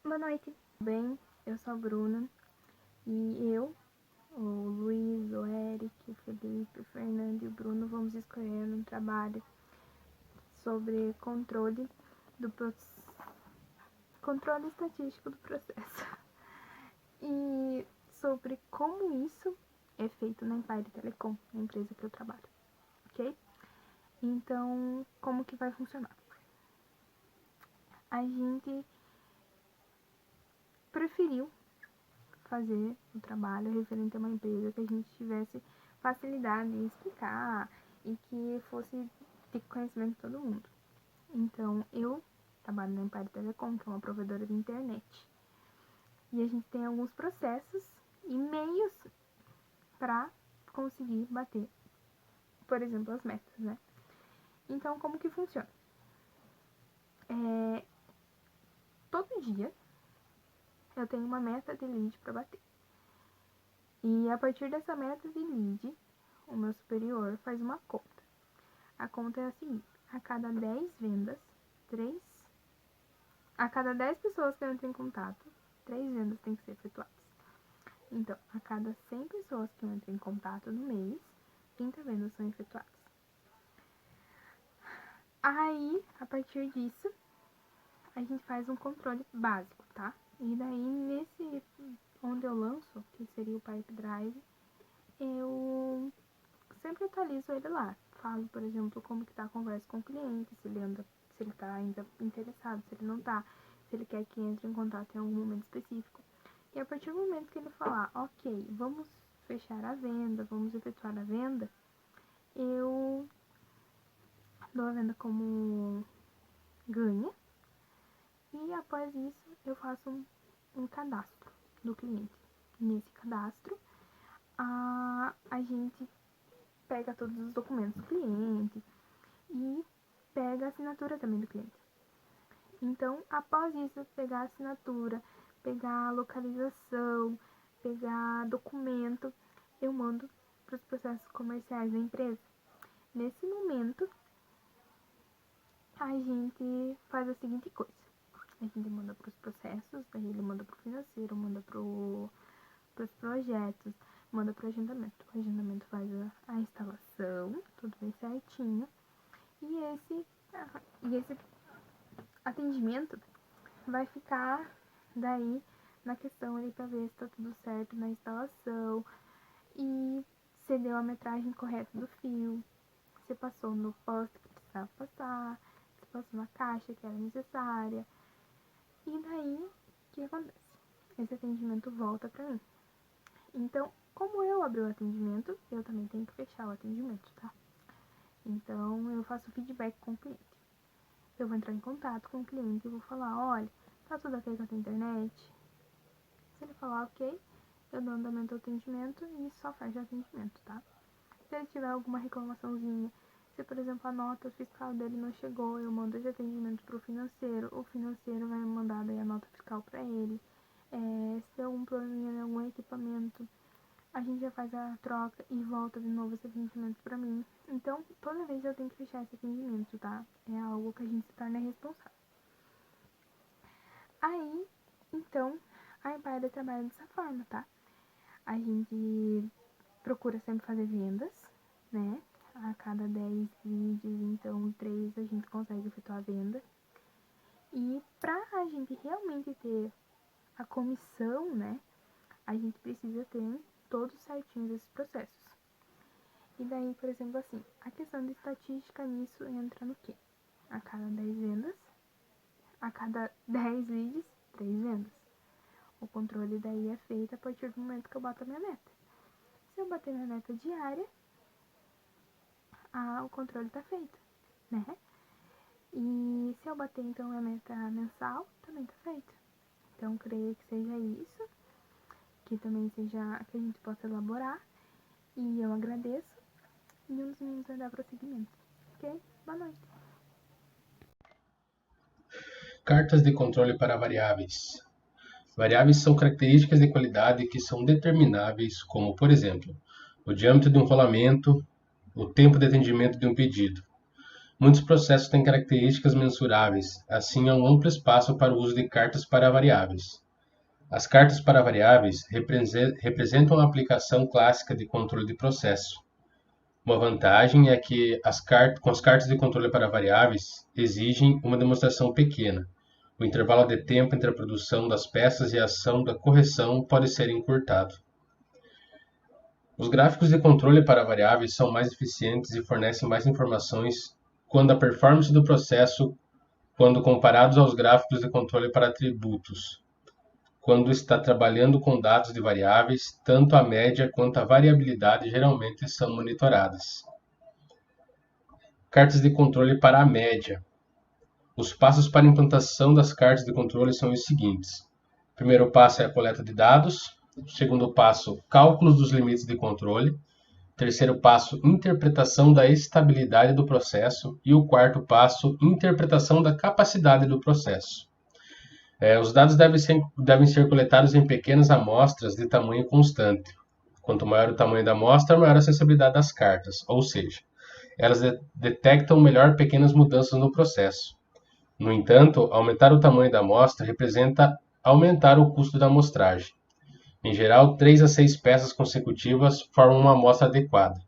Boa noite. Bem, eu sou a Bruna e o Luiz, o Eric, o Felipe, o Fernando e o Bruno vamos escolher um trabalho sobre controle estatístico do processo e sobre como isso é feito na Empire Telecom, na empresa que eu trabalho, ok? Então, como que vai funcionar? A gente preferiu fazer o trabalho referente a uma empresa que a gente tivesse facilidade em explicar e que fosse de conhecimento de todo mundo. Então, eu trabalho na Empire Telecom, que é uma provedora de internet. E a gente tem alguns processos e meios para conseguir bater, por exemplo, as metas, né? Então, como que funciona? Todo dia eu tenho uma meta de lead para bater. E a partir dessa meta de lead, o meu superior faz uma conta. A conta é a seguinte: a cada 10 vendas, a cada 10 pessoas que entram em contato, 3 vendas têm que ser efetuadas. Então, a cada 100 pessoas que entram em contato no mês, 30 vendas são efetuadas. Aí, a partir disso, a gente faz um controle básico, tá? E daí, onde eu lanço, que seria o Pipe Drive, eu sempre atualizo ele lá. Falo, por exemplo, como que tá a conversa com o cliente, se ele tá ainda interessado, se ele não tá, se ele quer que entre em contato em algum momento específico. E a partir do momento que ele falar, ok, vamos fechar a venda, vamos efetuar a venda, eu dou a venda como ganha. E após isso, eu faço um cadastro do cliente. Nesse cadastro, a gente pega todos os documentos do cliente e pega a assinatura também do cliente. Então, após isso, pegar a assinatura, pegar a localização, pegar documento, eu mando para os processos comerciais da empresa. Nesse momento, a gente faz a seguinte coisa: a gente manda para os processos, daí ele manda para o financeiro, manda para os projetos, manda para o agendamento. O agendamento faz a instalação, tudo bem certinho. E esse atendimento vai ficar daí na questão ali para ver se tá tudo certo na instalação e se deu a metragem correta do fio, se passou no poste que precisava passar, se passou na caixa que era necessária. E daí, o que acontece? Esse atendimento volta para mim. Então, como eu abri o atendimento, eu também tenho que fechar o atendimento, tá? Então, eu faço feedback com o cliente. Eu vou entrar em contato com o cliente e vou falar, olha, tá tudo ok com a tua internet? Se ele falar ok, eu dou andamento ao atendimento e só fecho o atendimento, tá? Se ele tiver alguma reclamaçãozinha, se por exemplo a nota fiscal dele não chegou, eu mando esse atendimento pro financeiro, o financeiro vai me mandar daí a nota fiscal para ele. Se tem algum probleminha em algum equipamento, a gente já faz a troca e volta de novo esse atendimento para mim. Então, toda vez eu tenho que fechar esse atendimento, tá? É algo que a gente se torna responsável. Aí, então, a Empire trabalha dessa forma, tá? A gente procura sempre fazer vendas, né? A cada 10 vídeos, então 3 a gente consegue efetuar a venda. E pra a gente realmente ter a comissão, né? A gente precisa ter todos certinhos esses processos. E daí, por exemplo, assim, a questão de estatística nisso entra no quê? A cada 10 vendas, a cada 10 leads, 3 vendas. O controle daí é feito a partir do momento que eu bato a minha meta. Se eu bater minha meta diária, o controle tá feito, né? E se eu bater então a meta mensal, também tá feito. Então, creio que seja isso, que também seja que a gente possa elaborar. E eu agradeço. E um dos meninos vai dar prosseguimento. Ok? Boa noite. Cartas de controle para variáveis. Variáveis são características de qualidade que são determináveis, como, por exemplo, o diâmetro de um rolamento, o tempo de atendimento de um pedido. Muitos processos têm características mensuráveis, assim há um amplo espaço para o uso de cartas para variáveis. As cartas para variáveis representam a aplicação clássica de controle de processo. Uma vantagem é que com as cartas de controle para variáveis exigem uma demonstração pequena. O intervalo de tempo entre a produção das peças e a ação da correção pode ser encurtado. Os gráficos de controle para variáveis são mais eficientes e fornecem mais informações quando a performance do processo quando comparados aos gráficos de controle para atributos. Quando está trabalhando com dados de variáveis, tanto a média quanto a variabilidade geralmente são monitoradas. Cartas de controle para a média. Os passos para a implantação das cartas de controle são os seguintes. O primeiro passo é a coleta de dados. O segundo passo, cálculos dos limites de controle. O terceiro passo, interpretação da estabilidade do processo. E o quarto passo, interpretação da capacidade do processo. Os dados devem ser coletados em pequenas amostras de tamanho constante. Quanto maior o tamanho da amostra, maior a sensibilidade das cartas, ou seja, elas detectam melhor pequenas mudanças no processo. No entanto, aumentar o tamanho da amostra representa aumentar o custo da amostragem. Em geral, 3 a 6 peças consecutivas formam uma amostra adequada.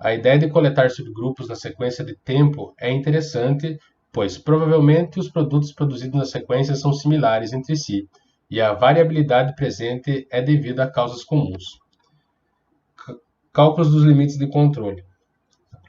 A ideia de coletar subgrupos na sequência de tempo é interessante, pois provavelmente os produtos produzidos na sequência são similares entre si, e a variabilidade presente é devido a causas comuns. Cálculos dos limites de controle.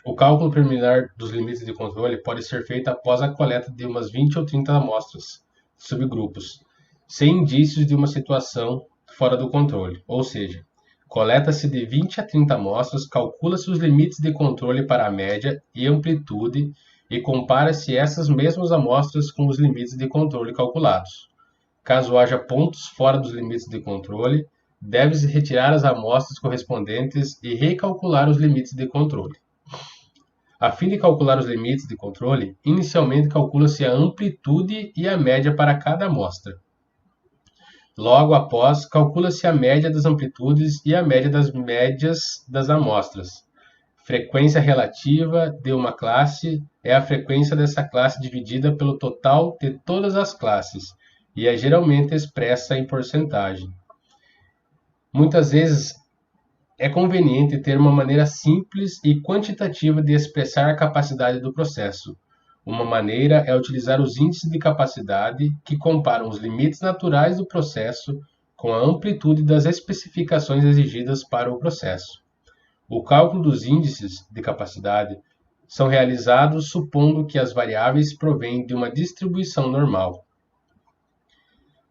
O cálculo preliminar dos limites de controle pode ser feito após a coleta de umas 20 ou 30 amostras, subgrupos, sem indícios de uma situação fora do controle, ou seja, coleta-se de 20 a 30 amostras, calcula-se os limites de controle para a média e amplitude e compara-se essas mesmas amostras com os limites de controle calculados. Caso haja pontos fora dos limites de controle, deve-se retirar as amostras correspondentes e recalcular os limites de controle. A fim de calcular os limites de controle, inicialmente calcula-se a amplitude e a média para cada amostra. Logo após, calcula-se a média das amplitudes e a média das médias das amostras. Frequência relativa de uma classe é a frequência dessa classe dividida pelo total de todas as classes e é geralmente expressa em porcentagem. Muitas vezes é conveniente ter uma maneira simples e quantitativa de expressar a capacidade do processo. Uma maneira é utilizar os índices de capacidade que comparam os limites naturais do processo com a amplitude das especificações exigidas para o processo. O cálculo dos índices de capacidade são realizados supondo que as variáveis provêm de uma distribuição normal.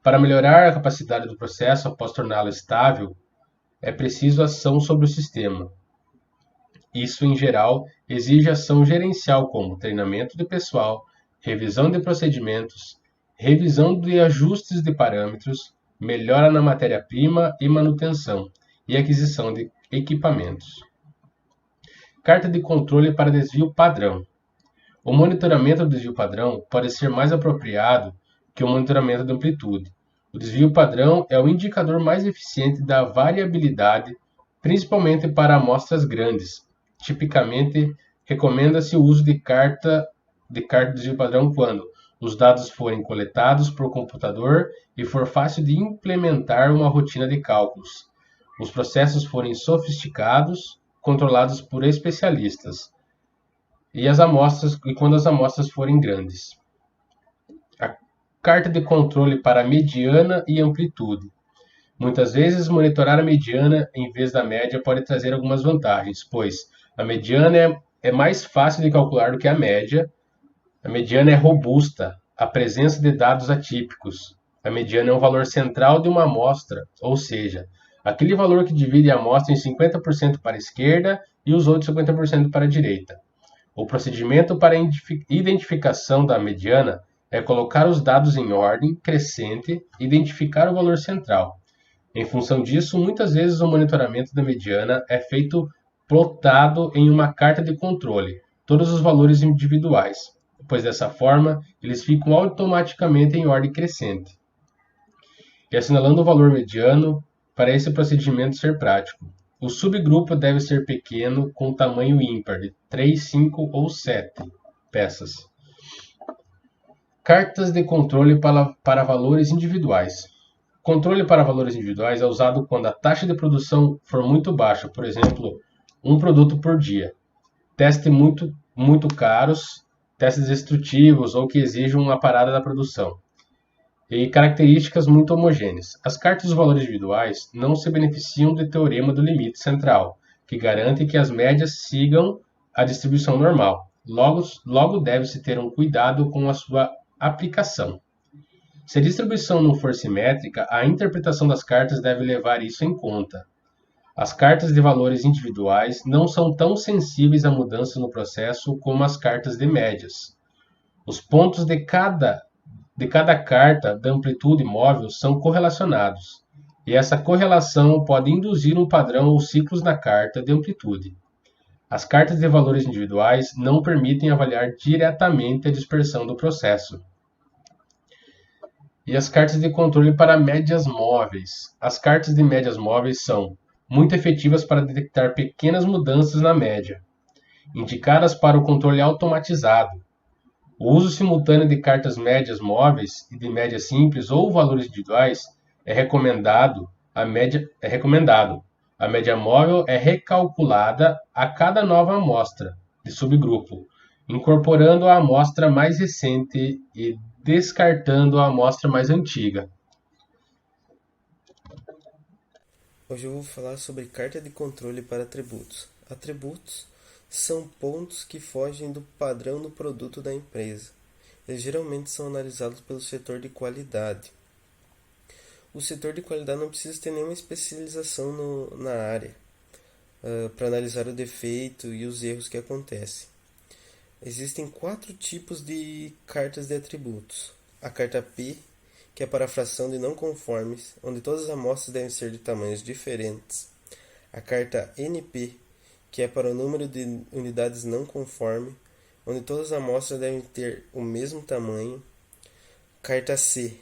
Para melhorar a capacidade do processo após torná-lo estável, é preciso ação sobre o sistema. Isso, em geral, exige ação gerencial como treinamento de pessoal, revisão de procedimentos, revisão de ajustes de parâmetros, melhora na matéria-prima e manutenção, e aquisição de equipamentos. Carta de controle para desvio padrão. O monitoramento do desvio padrão pode ser mais apropriado que o monitoramento de amplitude. O desvio padrão é o indicador mais eficiente da variabilidade, principalmente para amostras grandes. Tipicamente, recomenda-se o uso de carta de desvio padrão quando os dados forem coletados por computador e for fácil de implementar uma rotina de cálculos. Os processos forem sofisticados, controlados por especialistas, e quando as amostras forem grandes. A carta de controle para mediana e amplitude. Muitas vezes, monitorar a mediana em vez da média pode trazer algumas vantagens, pois a mediana é mais fácil de calcular do que a média. A mediana é robusta, a presença de dados atípicos. A mediana é um valor central de uma amostra, ou seja, aquele valor que divide a amostra em 50% para a esquerda e os outros 50% para a direita. O procedimento para a identificação da mediana é colocar os dados em ordem crescente e identificar o valor central. Em função disso, muitas vezes o monitoramento da mediana é feito plotado em uma carta de controle, todos os valores individuais, pois dessa forma eles ficam automaticamente em ordem crescente. E assinalando o valor mediano para esse procedimento ser prático. O subgrupo deve ser pequeno com tamanho ímpar, de 3, 5 ou 7. peças. Cartas de controle para valores individuais. Controle para valores individuais é usado quando a taxa de produção for muito baixa, por exemplo, um produto por dia. Testes muito caros, testes destrutivos ou que exijam uma parada da produção. E características muito homogêneas. As cartas dos valores individuais não se beneficiam do teorema do limite central, que garante que as médias sigam a distribuição normal. Logo deve-se ter um cuidado com a sua aplicação. Se a distribuição não for simétrica, a interpretação das cartas deve levar isso em conta. As cartas de valores individuais não são tão sensíveis a mudanças no processo como as cartas de médias. Os pontos de cada carta da amplitude móvel são correlacionados, e essa correlação pode induzir um padrão ou ciclos na carta de amplitude. As cartas de valores individuais não permitem avaliar diretamente a dispersão do processo. E as cartas de controle para médias móveis. As cartas de médias móveis são muito efetivas para detectar pequenas mudanças na média, indicadas para o controle automatizado. O uso simultâneo de cartas médias móveis e de médias simples ou valores individuais é recomendado. A média móvel é recalculada a cada nova amostra de subgrupo, incorporando a amostra mais recente e descartando a amostra mais antiga. Hoje eu vou falar sobre carta de controle para atributos. Atributos são pontos que fogem do padrão do produto da empresa. Eles geralmente são analisados pelo setor de qualidade. O setor de qualidade não precisa ter nenhuma especialização na área para analisar o defeito e os erros que acontecem. Existem 4 tipos de cartas de atributos. A carta P, que é para a fração de não conformes, onde todas as amostras devem ser de tamanhos diferentes. A carta NP, que é para o número de unidades não conforme, onde todas as amostras devem ter o mesmo tamanho. Carta C,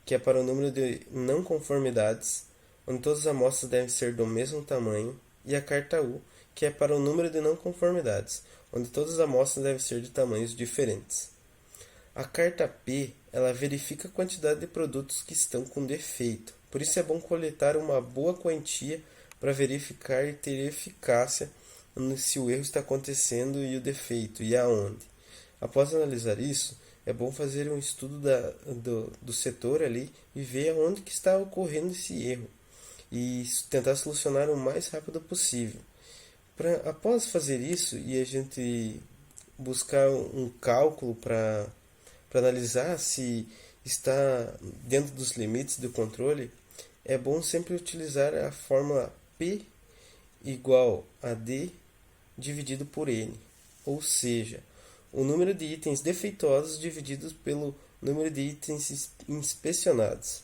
que é para o número de não conformidades, onde todas as amostras devem ser do mesmo tamanho. E a carta U, que é para o número de não conformidades, onde todas as amostras devem ser de tamanhos diferentes. A carta P, ela verifica a quantidade de produtos que estão com defeito. Por isso é bom coletar uma boa quantia para verificar e ter eficácia se o erro está acontecendo e o defeito e aonde. Após analisar isso, é bom fazer um estudo do setor ali e ver aonde que está ocorrendo esse erro e tentar solucionar o mais rápido possível. Após fazer isso e a gente buscar um cálculo para analisar se está dentro dos limites do controle, é bom sempre utilizar a fórmula P igual a D dividido por N, ou seja, o número de itens defeituosos dividido pelo número de itens inspecionados.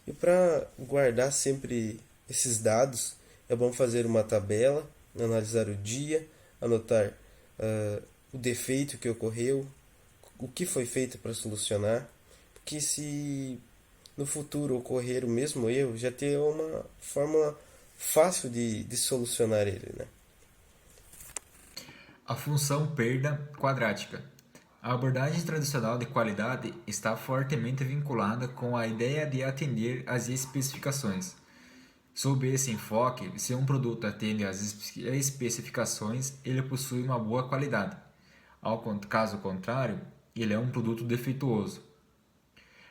E para guardar sempre esses dados, é bom fazer uma tabela, analisar o dia, anotar o defeito que ocorreu, o que foi feito para solucionar, porque se no futuro ocorrer o mesmo erro, já ter uma fórmula fácil de solucionar ele, né? A função perda quadrática. A abordagem tradicional de qualidade está fortemente vinculada com a ideia de atender às especificações. Sob esse enfoque, se um produto atende às especificações, ele possui uma boa qualidade. Caso contrário, ele é um produto defeituoso.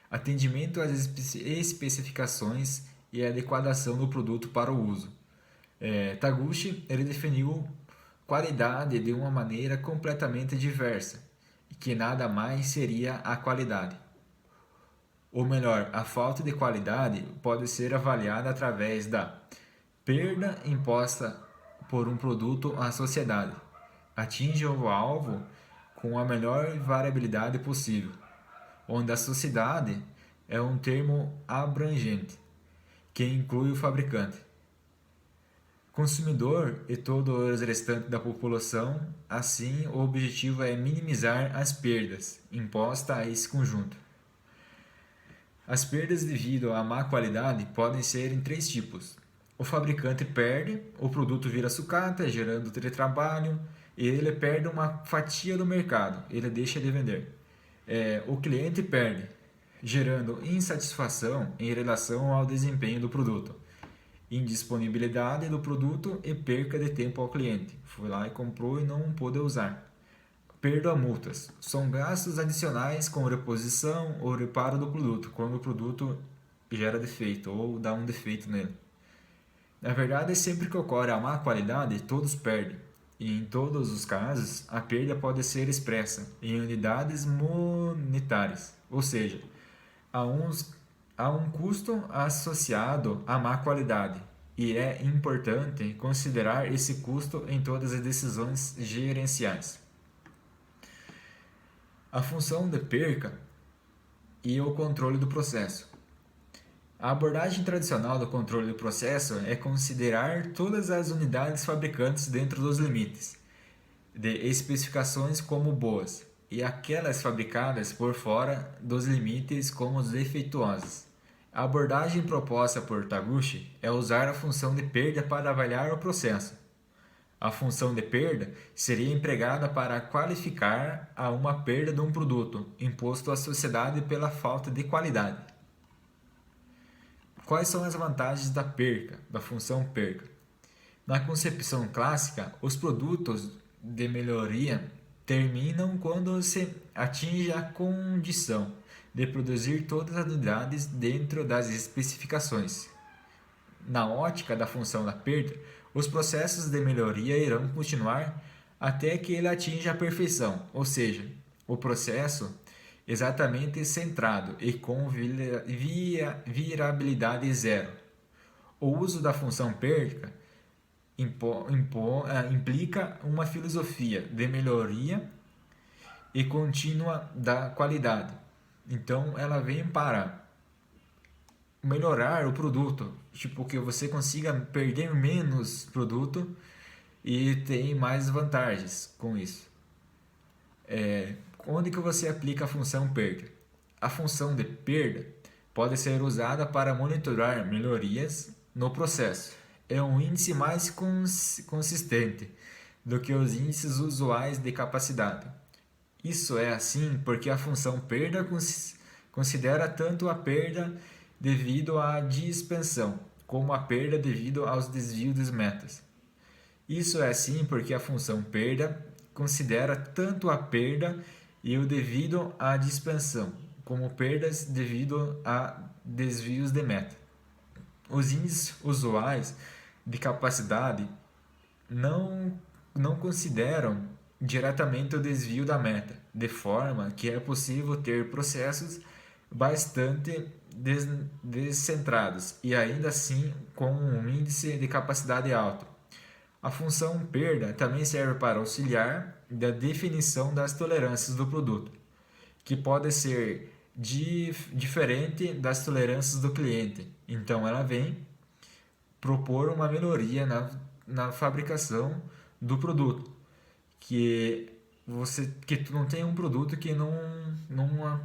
Atendimento às especificações e adequação do produto para o uso. Taguchi ele definiu qualidade de uma maneira completamente diversa, que nada mais seria a qualidade. Ou melhor, a falta de qualidade pode ser avaliada através da perda imposta por um produto à sociedade. Atinge o alvo com a melhor variabilidade possível, onde a sociedade é um termo abrangente, que inclui o fabricante, consumidor e todo o restante da população. Assim, o objetivo é minimizar as perdas impostas a esse conjunto. As perdas devido à má qualidade podem ser em 3 tipos. O fabricante perde, o produto vira sucata, gerando teletrabalho ele perde uma fatia do mercado, ele deixa de vender. O cliente perde, gerando insatisfação em relação ao desempenho do produto, indisponibilidade do produto e perca de tempo ao cliente. Foi lá e comprou e não pôde usar. Perda a multas. São gastos adicionais com reposição ou reparo do produto, quando o produto gera defeito ou dá um defeito nele. Na verdade, sempre que ocorre a má qualidade, todos perdem. E em todos os casos, a perda pode ser expressa em unidades monetárias, ou seja, há um custo associado à má qualidade, e é importante considerar esse custo em todas as decisões gerenciais. A função de perca e o controle do processo. A abordagem tradicional do controle do processo é considerar todas as unidades fabricantes dentro dos limites de especificações como boas e aquelas fabricadas por fora dos limites como defeituosas. A abordagem proposta por Taguchi é usar a função de perda para avaliar o processo. A função de perda seria empregada para qualificar a uma perda de um produto imposto à sociedade pela falta de qualidade. Quais são as vantagens da perca, da função perca? Na concepção clássica, os produtos de melhoria terminam quando se atinge a condição de produzir todas as unidades dentro das especificações. Na ótica da função da perda, os processos de melhoria irão continuar até que ele atinja a perfeição, ou seja, o processo exatamente centrado e com virabilidade zero. O uso da função perca implica uma filosofia de melhoria e contínua da qualidade. Então, ela vem para melhorar o produto, tipo que você consiga perder menos produto e tem mais vantagens com isso. Onde que você aplica a função perda? A função de perda pode ser usada para monitorar melhorias no processo. É um índice mais consistente do que os índices usuais de capacidade. Isso é assim porque a função perda considera tanto a perda devido à dispensão como a perda devido aos desvios das metas. Isso é assim porque a função perda considera tanto a perda e o devido à dispensão, como perdas devido a desvios de meta. Os índices usuais de capacidade não consideram diretamente o desvio da meta, de forma que é possível ter processos bastante descentrados e ainda assim com um índice de capacidade alto. A função perda também serve para auxiliar da definição das tolerâncias do produto, que pode ser diferente das tolerâncias do cliente. Então, ela vem propor uma melhoria na fabricação do produto, que tu não tem um produto que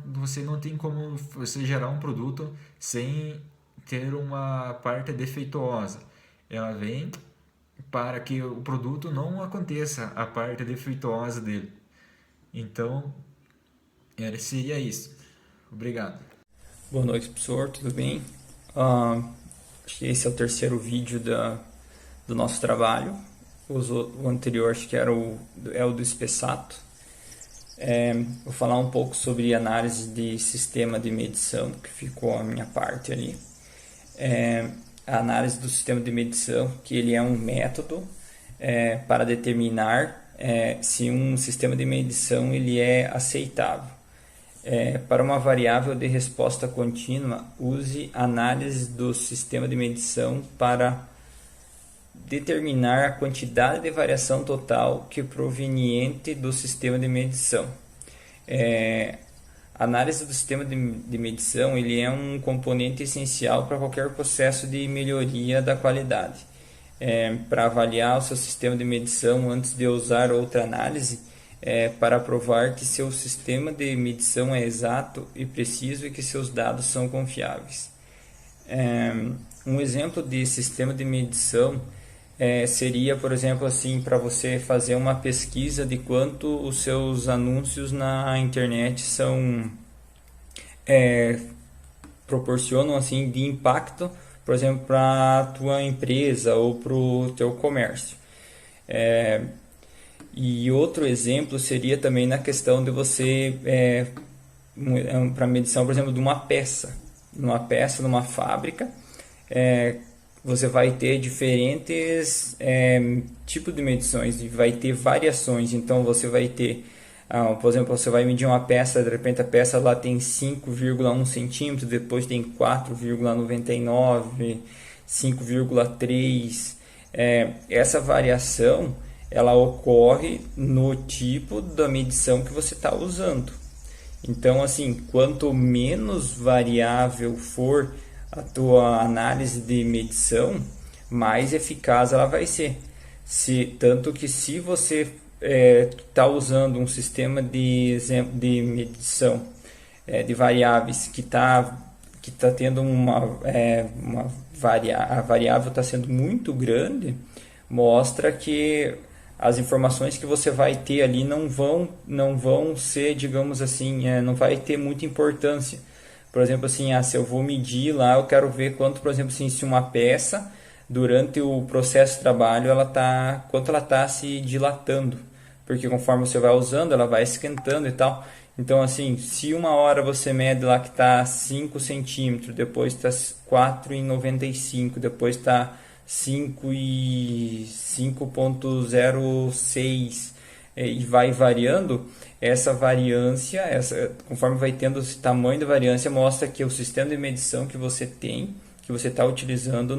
você não tem como você gerar um produto sem ter uma parte defeituosa. Ela vem para que o produto não aconteça a parte defeituosa dele. Então, seria isso. Obrigado. Boa noite, professor. Tudo bem? Acho que esse é o terceiro vídeo do nosso trabalho. O anterior acho que era o do Spessato. Vou falar um pouco sobre análise de sistema de medição, que ficou a minha parte ali. A análise do sistema de medição, que ele é um método para determinar se um sistema de medição ele é aceitável. Para uma variável de resposta contínua, use análise do sistema de medição para determinar a quantidade de variação total que é proveniente do sistema de medição. A análise do sistema de medição ele é um componente essencial para qualquer processo de melhoria da qualidade. Para avaliar o seu sistema de medição antes de usar outra análise, para provar que seu sistema de medição é exato e preciso e que seus dados são confiáveis. Um exemplo de sistema de medição seria, por exemplo, assim, para você fazer uma pesquisa de quanto os seus anúncios na internet proporcionam assim de impacto, por exemplo, para a tua empresa ou para o teu comércio. E outro exemplo seria também na questão de você, para medição, por exemplo, de uma peça. Numa fábrica, você vai ter diferentes tipos de medições e vai ter variações. Então, você vai ter, por exemplo, você vai medir uma peça, de repente a peça lá tem 5,1 centímetros, depois tem 4,99, 5,3. Essa variação ela ocorre no tipo da medição que você está usando. Então, assim, quanto menos variável for a tua análise de medição, mais eficaz ela vai ser. Tanto que se você está usando um sistema de medição de variáveis que está tendo a variável está sendo muito grande, mostra que as informações que você vai ter ali não vão ser, digamos assim, não vai ter muita importância. Por exemplo, assim, se eu vou medir lá, eu quero ver quanto, por exemplo, assim, se uma peça, durante o processo de trabalho, quanto ela está se dilatando. Porque conforme você vai usando, ela vai esquentando e tal. Então, assim, se uma hora você mede lá que está 5 centímetros, depois está 4,95, depois está 5,06 e vai variando, essa variância, conforme vai tendo esse tamanho da variância, mostra que o sistema de medição que você tem, que você está utilizando,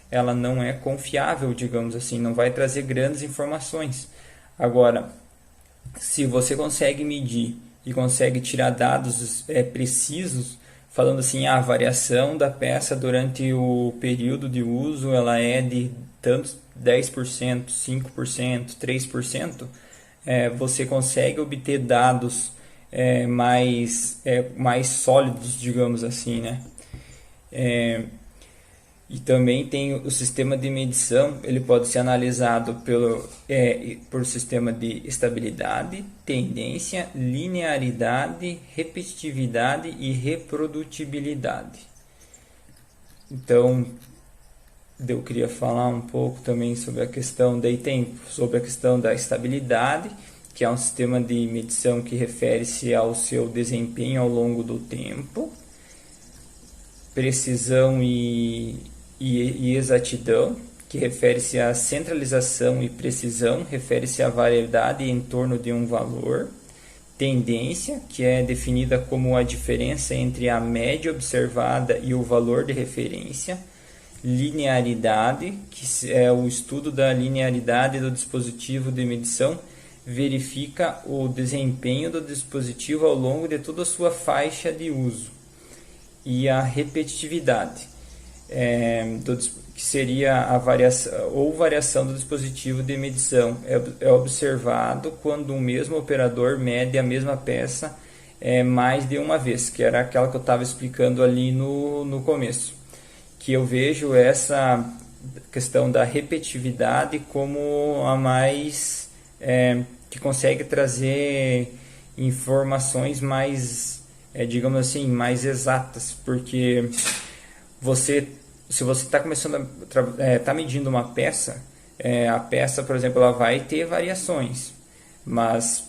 ela não é confiável, digamos assim, não vai trazer grandes informações. Agora, se você consegue medir e consegue tirar dados precisos, falando assim, a variação da peça durante o período de uso ela é de tantos 10%, 5%, 3%, você consegue obter dados mais sólidos, digamos assim, né? E também tem o sistema de medição, ele pode ser analisado por sistema de estabilidade, tendência, linearidade, repetitividade e reprodutibilidade. Então, eu queria falar um pouco também sobre a questão da estabilidade, que é um sistema de medição que refere-se ao seu desempenho ao longo do tempo, precisão e exatidão, que refere-se à centralização e precisão, refere-se à variedade em torno de um valor, tendência, que é definida como a diferença entre a média observada e o valor de referência, linearidade, que é o estudo da linearidade do dispositivo de medição, verifica o desempenho do dispositivo ao longo de toda a sua faixa de uso, e a repetitividade, que seria a variação do dispositivo de medição. É observado quando o mesmo operador mede a mesma peça mais de uma vez, que era aquela que eu estava explicando ali no começo. Que eu vejo essa questão da repetitividade como a mais que consegue trazer informações mais, digamos assim, mais exatas, porque se você está começando tá medindo uma peça, a peça, por exemplo, ela vai ter variações, mas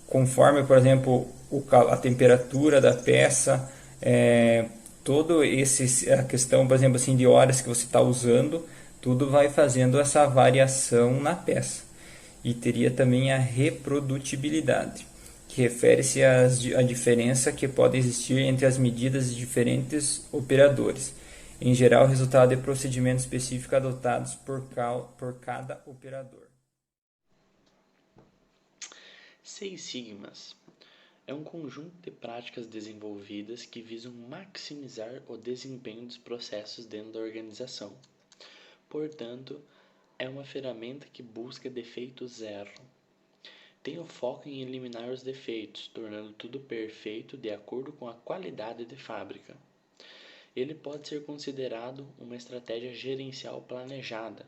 conforme, por exemplo, a temperatura da peça, a questão, por exemplo, assim, de horas que você está usando, tudo vai fazendo essa variação na peça. E teria também a reprodutibilidade, que refere-se à diferença que pode existir entre as medidas de diferentes operadores. Em geral, o resultado é procedimentos específicos adotados por cada operador. Seis Sigmas é um conjunto de práticas desenvolvidas que visam maximizar o desempenho dos processos dentro da organização. Portanto, é uma ferramenta que busca defeito zero. Tem o foco em eliminar os defeitos, tornando tudo perfeito de acordo com a qualidade de fábrica. Ele pode ser considerado uma estratégia gerencial planejada,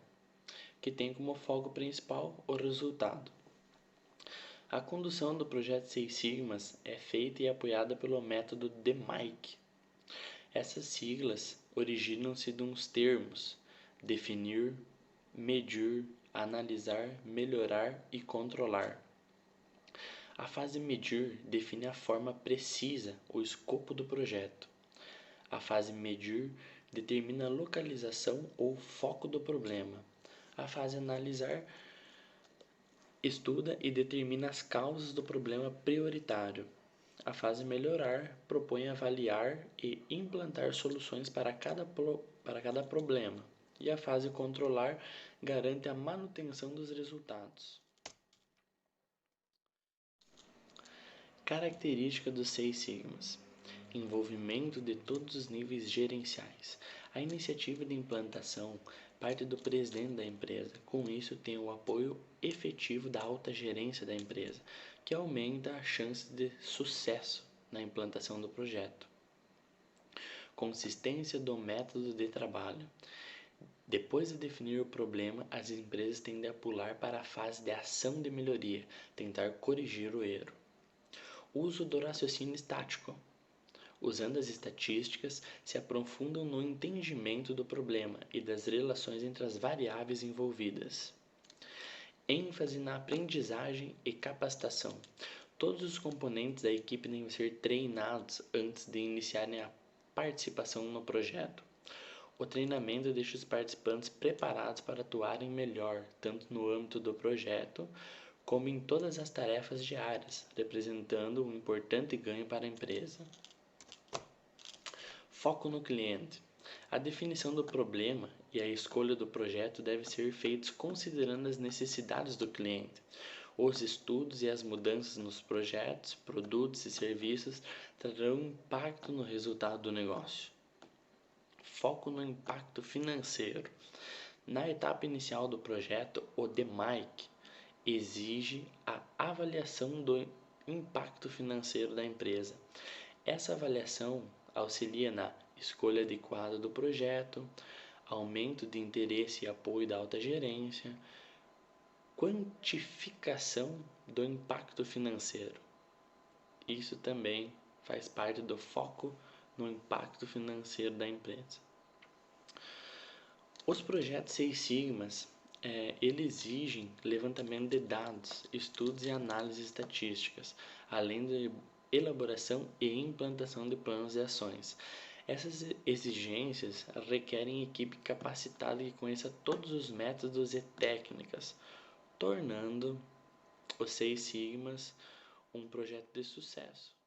que tem como foco principal o resultado. A condução do projeto Seis Sigmas é feita e apoiada pelo método DMAIC. Essas siglas originam-se de uns termos: definir, medir, analisar, melhorar e controlar. A fase medir define a forma precisa, o escopo do projeto. A fase medir determina a localização ou foco do problema. A fase analisar estuda e determina as causas do problema prioritário. A fase melhorar propõe avaliar e implantar soluções para cada problema. E a fase controlar garante a manutenção dos resultados. Característica dos Seis Sigmas: envolvimento de todos os níveis gerenciais. A iniciativa de implantação parte do presidente da empresa. Com isso, tem o apoio efetivo da alta gerência da empresa, que aumenta a chance de sucesso na implantação do projeto. Consistência do método de trabalho. Depois de definir o problema, as empresas tendem a pular para a fase de ação de melhoria, tentar corrigir o erro. Uso do raciocínio estático. Usando as estatísticas, se aprofundam no entendimento do problema e das relações entre as variáveis envolvidas. ênfase na aprendizagem e capacitação. Todos os componentes da equipe devem ser treinados antes de iniciarem a participação no projeto. O treinamento deixa os participantes preparados para atuarem melhor, tanto no âmbito do projeto, como em todas as tarefas diárias, representando um importante ganho para a empresa. Foco no cliente. A definição do problema e a escolha do projeto devem ser feitos considerando as necessidades do cliente. Os estudos e as mudanças nos projetos, produtos e serviços trarão impacto no resultado do negócio. Foco no impacto financeiro. Na etapa inicial do projeto, o DMAIC exige a avaliação do impacto financeiro da empresa. Essa avaliação auxilia na escolha adequada do projeto, aumento de interesse e apoio da alta gerência, quantificação do impacto financeiro. Isso também faz parte do foco no impacto financeiro da empresa. Os projetos Seis Sigmas eles exigem levantamento de dados, estudos e análises estatísticas, além de elaboração e implantação de planos de ações. Essas exigências requerem equipe capacitada que conheça todos os métodos e técnicas, tornando os Seis Sigmas um projeto de sucesso.